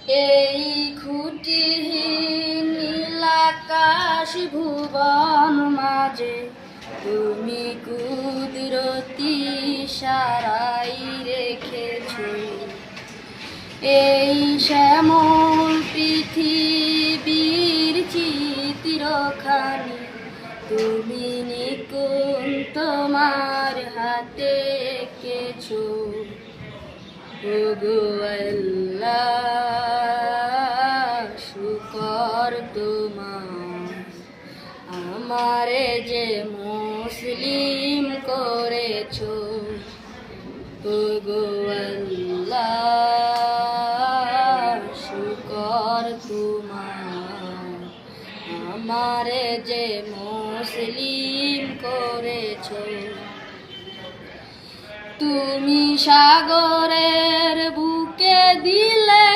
এই খুঁটিহীন নীলাকাশ ভুবন মাঝে তুমি কুদরতি সারাই রেখেছ। এই শ্যামল পৃথিবীর চিত্রখানি তুমি নিকুন তোমার হাতে এঁকেছ। ওগো আল্লাহ, শুকর তোমার, আমারে যে মুসলিম করেছ। ওগো আল্লাহ, শুকর তোমার, আমারে যে মুসলিম করেছ। তুমি সাগরের বুকে দিলে